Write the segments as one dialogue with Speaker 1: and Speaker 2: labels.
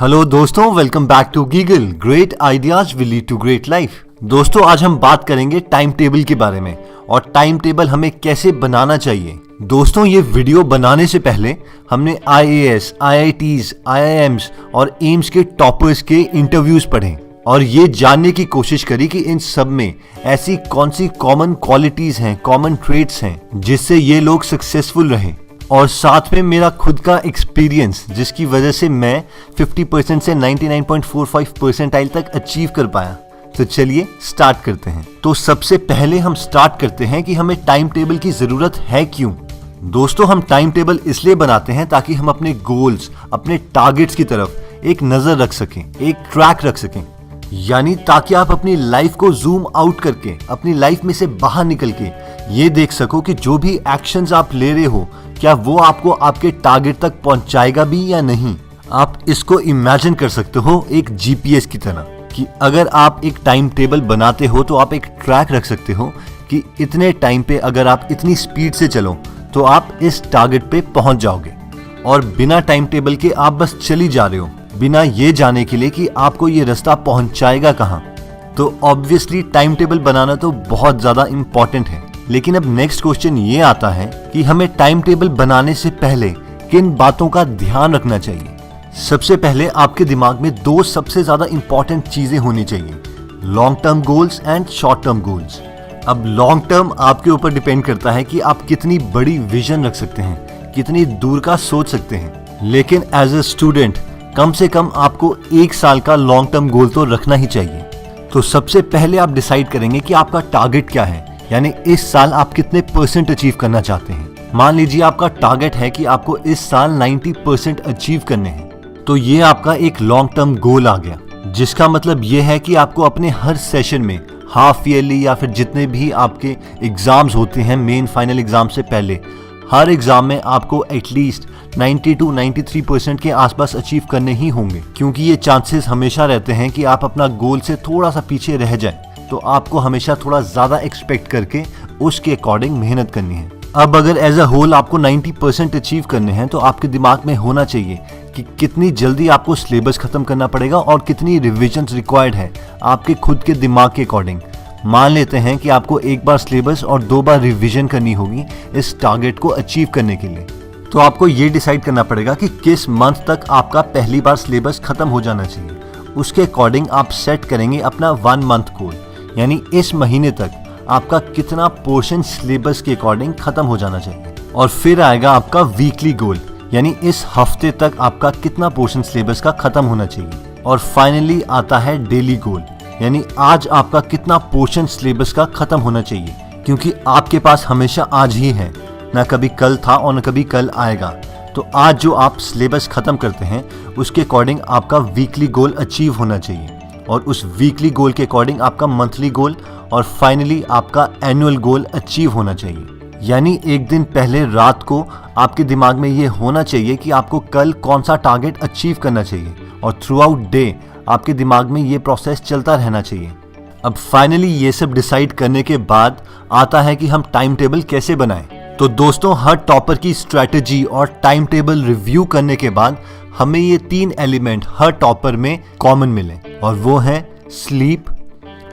Speaker 1: Hello दोस्तों, welcome back to Gigal. Great ideas will lead to great life. दोस्तों, आज हम बात करेंगे टाइम टेबल के बारे में और टाइम टेबल हमें कैसे बनाना चाहिए। दोस्तों, ये वीडियो बनाने से पहले हमने IAS, IITs, IIMs और एम्स के टॉपर्स के इंटरव्यूज पढ़े और ये जानने की कोशिश करी कि इन सब में ऐसी कौन सी कॉमन क्वालिटीज हैं, कॉमन ट्रेट्स हैं जिससे ये लोग सक्सेसफुल रहे। और साथ में मेरा खुद का एक्सपीरियंस जिसकी वजह से मैं 50% से 99.45 परसेंटाइल तक अचीव कर पाया। तो चलिए स्टार्ट करते हैं। तो सबसे पहले हम स्टार्ट करते हैं कि हमें टाइम टेबल की जरूरत है क्यों। दोस्तों, हम टाइम टेबल इसलिए बनाते हैं ताकि हम अपने गोल्स, अपने टारगेट्स की तरफ एक नजर रख सकें, एक ट्रैक रख सकें। यानी ताकि आप अपनी लाइफ को जूम आउट करके, अपनी लाइफ में से बाहर निकल के ये देख सको कि जो भी एक्शंस आप ले रहे हो क्या वो आपको आपके टारगेट तक पहुंचाएगा भी या नहीं। आप इसको इमेजिन कर सकते हो एक GPS की तरह कि अगर आप एक टाइम टेबल बनाते हो तो आप एक ट्रैक रख सकते हो कि इतने टाइम पे अगर आप इतनी स्पीड से चलो तो आप इस टारगेट पे पहुंच जाओगे। और बिना टाइम टेबल के आप बस चली जा रहे हो, बिना ये जाने के लिए कि आपको ये रास्ता पहुंचाएगा कहाँ। तो ऑब्वियसली टाइम टेबल बनाना तो बहुत ज्यादा इंपॉर्टेंट है। लेकिन अब नेक्स्ट क्वेश्चन ये आता है कि हमें टाइम टेबल बनाने से पहले किन बातों का ध्यान रखना चाहिए। सबसे पहले आपके दिमाग में दो सबसे ज्यादा इंपॉर्टेंट चीजें होनी चाहिए, long term goals and short term goals. अब लॉन्ग टर्म आपके ऊपर डिपेंड करता है कि आप कितनी बड़ी विजन रख सकते हैं, कितनी दूर का सोच सकते हैं। लेकिन एज ए स्टूडेंट कम से कम आपको 1 साल का लॉन्ग टर्म गोल तो रखना ही चाहिए। तो सबसे पहले आप डिसाइड करेंगे कि आपका टारगेट क्या है, यानी इस साल आप कितने % अचीव करना चाहते हैं। मान लीजिए आपका टारगेट है कि आपको इस साल 90% अचीव करने हैं, तो ये आपका एक लॉन्ग टर्म गोल आ गया, जिसका मतलब ये है कि आपको अपने हर सेशन में, हाफ ईयरली या फिर जितने भी आपके एग्जाम्स होते हैं मेन फाइनल एग्जाम से पहले, हर एग्जाम में आपको एटलीस्ट 90 to 93% के आसपास अचीव करने ही होंगे, क्योंकि ये चांसेस हमेशा रहते हैं कि आप अपना गोल से थोड़ा सा पीछे रह जाएं। तो आपको हमेशा थोड़ा ज्यादा एक्सपेक्ट करके उसके अकॉर्डिंग मेहनत करनी है। अब अगर एज अ होल आपको 90% अचीव करने हैं तो आपके दिमाग में होना चाहिए कि कितनी जल्दी आपको सिलेबस खत्म करना पड़ेगा और कितनी रिविजन्स रिक्वायर्ड है आपके खुद के दिमाग के अकॉर्डिंग। मान लेते हैं कि आपको 1 बार सिलेबस और 2 बार रिविजन करनी होगी इस टारगेट को अचीव करने के लिए। तो आपको ये डिसाइड करना पड़ेगा कि किस मंथ तक आपका पहली बार सिलेबस खत्म हो जाना चाहिए। उसके अकॉर्डिंग आप सेट करेंगे अपना 1 मंथ गोल, यानी इस महीने तक आपका कितना पोर्शन सिलेबस के अकॉर्डिंग खत्म हो जाना चाहिए। और फिर आएगा आपका वीकली गोल, यानी इस हफ्ते तक आपका कितना पोर्शन सिलेबस का खत्म होना चाहिए। और फाइनली आता है डेली गोल, यानी आज आपका कितना पोर्शन सिलेबस का खत्म होना चाहिए, क्योंकि आपके पास हमेशा आज ही है, ना कभी कल था और ना कभी कल आएगा। तो आज जो आप सिलेबस खत्म करते हैं उसके अकॉर्डिंग आपका वीकली गोल अचीव होना चाहिए, और उस वीकली गोल के अकॉर्डिंग आपका मंथली गोल और फाइनली आपका एनुअल गोल अचीव होना चाहिए। यानी एक दिन पहले रात को आपके दिमाग में ये होना चाहिए कि आपको कल कौन सा टारगेट अचीव करना चाहिए, और थ्रू आउट डे आपके दिमाग में ये प्रोसेस चलता रहना चाहिए। अब फाइनली ये सब डिसाइड करने के बाद आता है कि हम टाइम टेबल कैसे बनाएं। तो दोस्तों, हर टॉपर की स्ट्रैटेजी और टाइम टेबल रिव्यू करने के बाद हमें ये 3 एलिमेंट हर टॉपर में कॉमन मिले, और वो हैं sleep,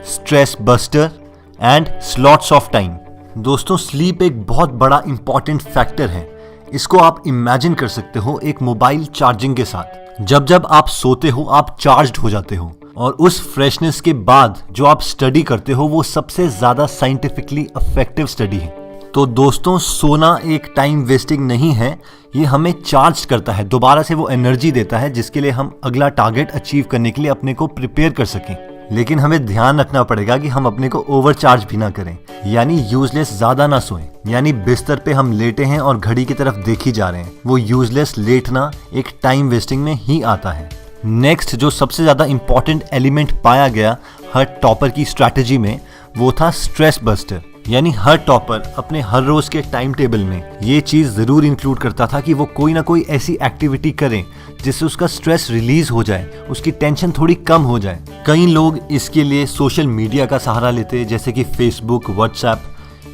Speaker 1: stress buster and slots of time. दोस्तों, स्लीप एक बहुत बड़ा इंपॉर्टेंट फैक्टर है। इसको आप इमेजिन कर सकते हो एक मोबाइल चार्जिंग के साथ। जब जब आप सोते हो आप चार्ज्ड हो जाते हो, और उस फ्रेशनेस के बाद जो आप स्टडी करते हो वो सबसे ज्यादा साइंटिफिकली इफेक्टिव स्टडी है। तो दोस्तों, सोना एक टाइम वेस्टिंग नहीं है, ये हमें चार्ज करता है, दोबारा से वो एनर्जी देता है जिसके लिए हम अगला टारगेट अचीव करने के लिए अपने को प्रिपेयर कर सकें। लेकिन हमें ध्यान रखना पड़ेगा कि हम अपने को ओवरचार्ज भी ना करें, यानी यूजलेस ज्यादा ना सोएं। यानी बिस्तर पे हम लेटे हैं और घड़ी की तरफ देखी जा रहे हैं, वो यूजलेस लेटना एक टाइम वेस्टिंग में ही आता है। नेक्स्ट जो सबसे ज्यादा इंपॉर्टेंट एलिमेंट पाया गया हर टॉपर की स्ट्रैटेजी में वो था स्ट्रेस बस्टर। यानी हर टॉपर अपने हर रोज के टाइम टेबल में ये चीज जरूर इंक्लूड करता था कि वो कोई ना कोई ऐसी एक्टिविटी करे जिससे उसका स्ट्रेस रिलीज हो जाए, उसकी टेंशन थोड़ी कम हो जाए। कई लोग इसके लिए सोशल मीडिया का सहारा लेते, जैसे कि फेसबुक, व्हाट्सएप,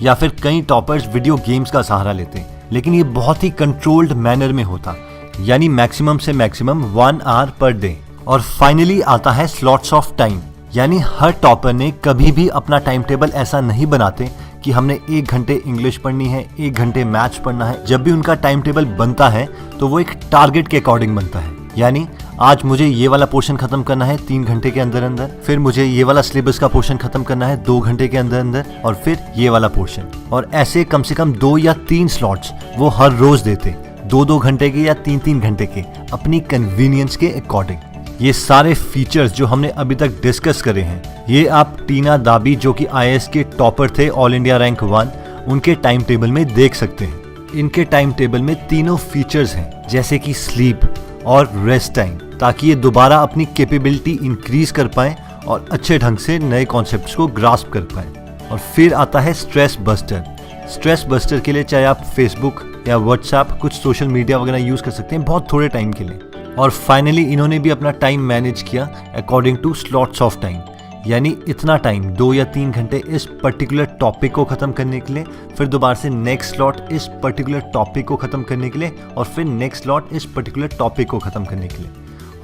Speaker 1: या फिर कई टॉपर्स वीडियो गेम्स का सहारा लेते, लेकिन ये बहुत ही कंट्रोल्ड मैनर में होता। यानी मैक्सिमम से मैक्सिमम 1 आवर पर डे। और फाइनली आता है स्लॉट्स ऑफ टाइम, यानी हर टॉपर ने कभी भी अपना टाइम टेबल ऐसा नहीं बनाते कि हमने 1 घंटे इंग्लिश पढ़नी है, 1 घंटे मैथ्स पढ़ना है। जब भी उनका टाइम टेबल बनता है तो वो एक टारगेट के अकॉर्डिंग बनता है, यानी आज मुझे ये वाला पोर्शन खत्म करना है 3 घंटे के अंदर अंदर, फिर मुझे ये वाला सिलेबस का पोर्शन खत्म करना है 2 घंटे के अंदर अंदर, और फिर ये वाला पोर्शन। और ऐसे कम से कम 2 या 3 स्लॉट्स वो हर रोज देते, 2-2 घंटे के या 3-3 घंटे के, अपनी कन्वीनियंस के अकॉर्डिंग। ये सारे फीचर्स जो हमने अभी तक डिस्कस करे हैं, ये आप टीना दाबी जो कि IAS के टॉपर थे, ऑल इंडिया रैंक 1, उनके टाइम टेबल में देख सकते हैं। इनके टाइम टेबल में तीनों फीचर्स हैं, जैसे कि स्लीप और रेस्ट टाइम, ताकि ये दोबारा अपनी कैपेबिलिटी इंक्रीज कर पाएं और अच्छे ढंग से नए कॉन्सेप्ट्स को ग्रास्प कर पाएं। और फिर आता है स्ट्रेस बस्टर। स्ट्रेस बस्टर के लिए चाहे आप फेसबुक या व्हाट्सएप, कुछ सोशल मीडिया वगैरह यूज कर सकते हैं बहुत थोड़े टाइम के लिए। और फाइनली इन्होंने भी अपना टाइम मैनेज किया according two slots of time, यानी इतना टाइम 2 या 3 घंटे इस पर्टिकुलर टॉपिक को खत्म करने के लिए, फिर दोबारा से नेक्स्ट स्लॉट इस पर्टिकुलर टॉपिक को खत्म करने के लिए, और फिर नेक्स्ट स्लॉट इस पर्टिकुलर टॉपिक को खत्म करने के लिए।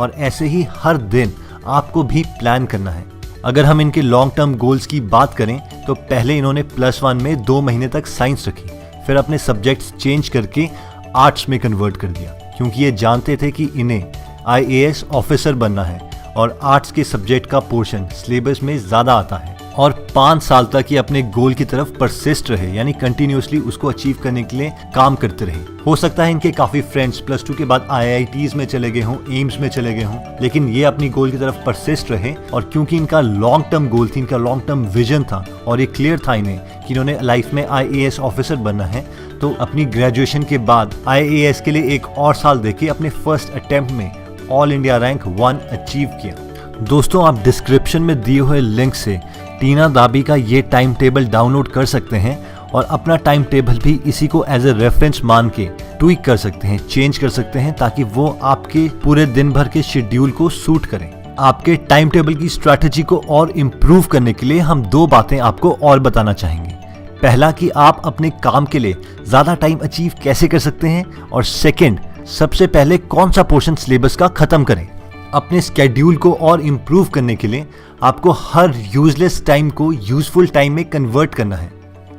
Speaker 1: और ऐसे ही हर दिन आपको भी प्लान करना है। अगर हम इनके लॉन्ग टर्म गोल्स की बात करें तो पहले इन्होंने +1 में 2 महीने तक साइंस रखी, फिर अपने सब्जेक्ट्स चेंज करके आर्ट्स में कन्वर्ट कर दिया, क्योंकि ये जानते थे कि इन्हें IAS ऑफिसर बनना है और आर्ट्स के सब्जेक्ट का पोर्शन सिलेबस में ज़्यादा आता है। और 5 साल तक ये अपने गोल की तरफ परसिस्ट रहे, यानी कंटिन्यूसली उसको अचीव करने के लिए काम करते रहे। हो सकता है इनके काफ़ी फ्रेंड्स +2 के बाद IITs में चले गए हों, एम्स में चले गए हों, लेकिन ये अपनी गोल की तरफ परसिस्ट रहे। और क्योंकि इनका लॉन्ग टर्म गोल थी, इनका लॉन्ग टर्म विजन था और ये क्लियर था इन्हें कि इन्होंने लाइफ में IAS ऑफिसर बनना है, तो अपनी ग्रेजुएशन के बाद IAS के लिए 1 और साल देके अपने फर्स्ट अटेम्प्ट में ऑल इंडिया रैंक 1 अचीव किया। दोस्तों, आप डिस्क्रिप्शन में दिए हुए लिंक से टीना दाबी का ये टाइम टेबल डाउनलोड कर सकते हैं और अपना टाइम टेबल भी इसी को एज ए रेफरेंस मान के ट्वीक कर सकते हैं, चेंज कर सकते हैं, ताकि वो आपके पूरे दिन भर के शेड्यूल को सूट करें। आपके टाइम टेबल की स्ट्रैटेजी को और इम्प्रूव करने के लिए हम 2 बातें आपको और बताना चाहेंगे। पहला कि आप अपने काम के लिए ज़्यादा टाइम अचीव कैसे कर सकते हैं, और सेकेंड, सबसे पहले कौन सा पोर्शन सिलेबस का खत्म करें। अपने स्केड्यूल को और इम्प्रूव करने के लिए आपको हर यूजलेस टाइम को यूजफुल टाइम में कन्वर्ट करना है।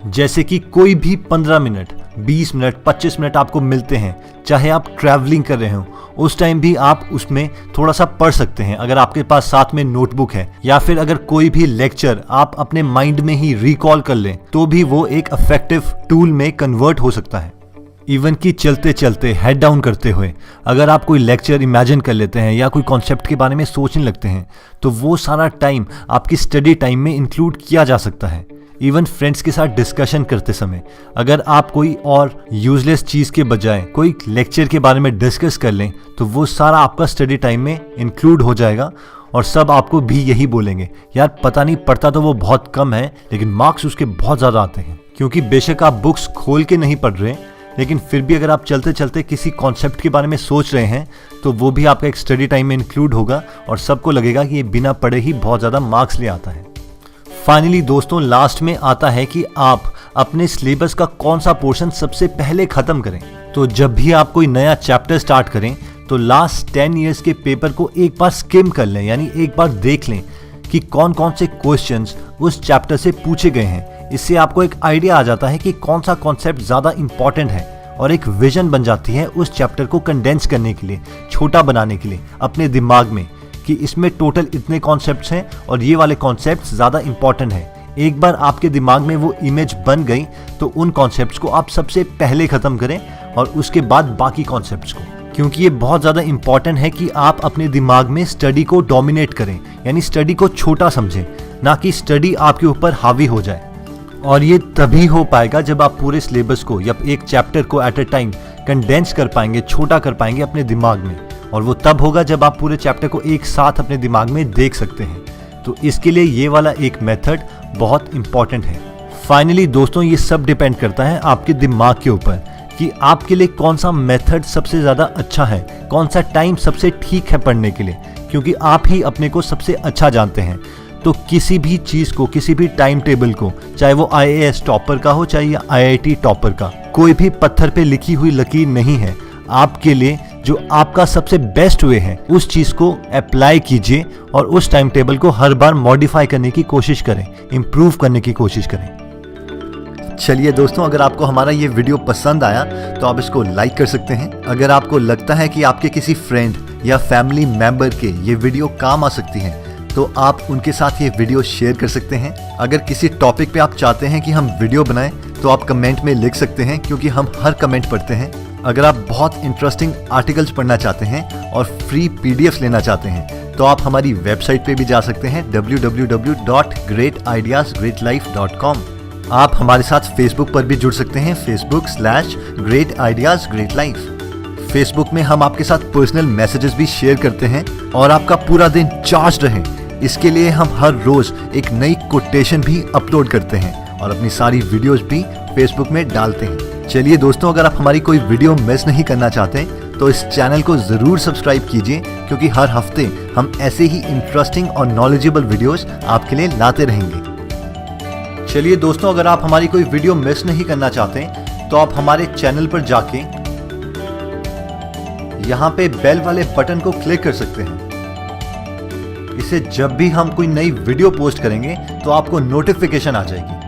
Speaker 1: जैसे कि कोई भी 15 मिनट, 20 मिनट, 25 मिनट आपको मिलते हैं, चाहे आप ट्रैवलिंग कर रहे हो, उस टाइम भी आप उसमें थोड़ा सा पढ़ सकते हैं, अगर आपके पास साथ में नोटबुक है, या फिर अगर कोई भी लेक्चर आप अपने माइंड में ही रिकॉल कर लें तो भी वो एक इफेक्टिव टूल में कन्वर्ट हो सकता है। इवन कि चलते चलते, हेड डाउन करते हुए अगर आप कोई लेक्चर इमेजिन कर लेते हैं या कोई कॉन्सेप्ट के बारे में सोचने लगते हैं, तो वो सारा टाइम आपकी स्टडी टाइम में इंक्लूड किया जा सकता है। इवन फ्रेंड्स के साथ डिस्कशन करते समय अगर आप कोई और यूजलेस चीज़ के बजाय कोई लेक्चर के बारे में डिस्कस कर लें, तो वो सारा आपका स्टडी टाइम में इंक्लूड हो जाएगा। और सब आपको भी यही बोलेंगे, यार पता नहीं, पढ़ता तो वो बहुत कम है लेकिन मार्क्स उसके बहुत ज़्यादा आते हैं। क्योंकि बेशक आप बुक्स खोल के नहीं पढ़ रहे, लेकिन फिर भी अगर आप चलते चलते किसी कॉन्सेप्ट के बारे में सोच रहे हैं, तो वो भी आपका एक स्टडी टाइम में इंक्लूड होगा और सबको लगेगा कि ये बिना पढ़े ही बहुत ज़्यादा मार्क्स ले आता है। फाइनली दोस्तों, लास्ट में आता है कि आप अपने सिलेबस का कौन सा पोर्शन सबसे पहले खत्म करें। तो जब भी आप कोई नया चैप्टर स्टार्ट करें तो लास्ट 10 ईयर्स के पेपर को एक बार स्किम कर लें, यानी एक बार देख लें कि कौन कौन से क्वेश्चंस उस चैप्टर से पूछे गए हैं। इससे आपको एक आइडिया आ जाता है कि कौन सा कॉन्सेप्ट ज़्यादा इंपॉर्टेंट है, और एक विजन बन जाती है उस चैप्टर को कंडेंस करने के लिए, छोटा बनाने के लिए अपने दिमाग में, कि इसमें टोटल इतने कॉन्सेप्ट्स हैं और ये वाले कॉन्सेप्ट्स ज़्यादा इंपॉर्टेंट हैं। एक बार आपके दिमाग में वो इमेज बन गई तो उन कॉन्सेप्ट्स को आप सबसे पहले ख़त्म करें और उसके बाद बाकी कॉन्सेप्ट्स को, क्योंकि ये बहुत ज़्यादा इंपॉर्टेंट है कि आप अपने दिमाग में स्टडी को डोमिनेट करें, यानी स्टडी को छोटा समझें, ना कि स्टडी आपके ऊपर हावी हो जाए। और ये तभी हो पाएगा जब आप पूरे सिलेबस को या एक चैप्टर को एट अ टाइम कंडेंस कर पाएंगे, छोटा कर पाएंगे अपने दिमाग में, और वो तब होगा जब आप पूरे चैप्टर को एक साथ अपने दिमाग में देख सकते हैं। तो इसके लिए ये वाला एक मेथड बहुत इंपॉर्टेंट है। फाइनली दोस्तों, ये सब डिपेंड करता है आपके दिमाग के ऊपर कि आपके लिए कौन सा मेथड सबसे ज़्यादा अच्छा है, कौन सा टाइम सबसे ठीक है पढ़ने के लिए, क्योंकि आप ही अपने को सबसे अच्छा जानते हैं। तो किसी भी चीज़ को, किसी भी टाइम टेबल को, चाहे वो IAS टॉपर का हो चाहे IIT टॉपर का, कोई भी पत्थर पे लिखी हुई लकीर नहीं है। आपके लिए जो आपका सबसे बेस्ट वे है उस चीज को अप्लाई कीजिए और उस टाइम टेबल को हर बार मॉडिफाई करने की कोशिश करें, इंप्रूव करने की कोशिश करें। चलिए दोस्तों, अगर आपको हमारा ये वीडियो पसंद आया तो आप इसको लाइक कर सकते हैं। अगर आपको लगता है कि आपके किसी फ्रेंड या फैमिली मेंबर के ये वीडियो काम आ सकती है तो आप उनके साथ ये वीडियो शेयर कर सकते हैं। अगर किसी टॉपिक पे आप चाहते हैं कि हम वीडियो बनाएं तो आप कमेंट में लिख सकते हैं, क्योंकि हम हर कमेंट पढ़ते हैं। अगर आप बहुत इंटरेस्टिंग आर्टिकल्स पढ़ना चाहते हैं और फ्री पीडीएफ लेना चाहते हैं तो आप हमारी वेबसाइट पे भी जा सकते हैं www.greatideasgreatlife.com। आप हमारे साथ फेसबुक पर भी जुड़ सकते हैं, facebook.com/greatideasgreatlife। फेसबुक में हम आपके साथ पर्सनल मैसेजेस भी शेयर करते हैं और आपका पूरा दिन चार्ज रहे इसके लिए हम हर रोज एक नई कोटेशन भी अपलोड करते हैं और अपनी सारी वीडियोस भी फेसबुक में डालते हैं। चलिए दोस्तों, अगर आप हमारी कोई वीडियो मिस नहीं करना चाहते तो इस चैनल को जरूर सब्सक्राइब कीजिए, क्योंकि हर हफ्ते हम ऐसे ही इंटरेस्टिंग और नॉलेजेबल वीडियोस आपके लिए लाते रहेंगे। चलिए दोस्तों, अगर आप हमारी कोई वीडियो मिस नहीं करना चाहते तो आप हमारे चैनल पर जाके यहाँ पे बेल वाले बटन को क्लिक कर सकते हैं। इससे जब भी हम कोई नई वीडियो पोस्ट करेंगे तो आपको नोटिफिकेशन आ जाएगी।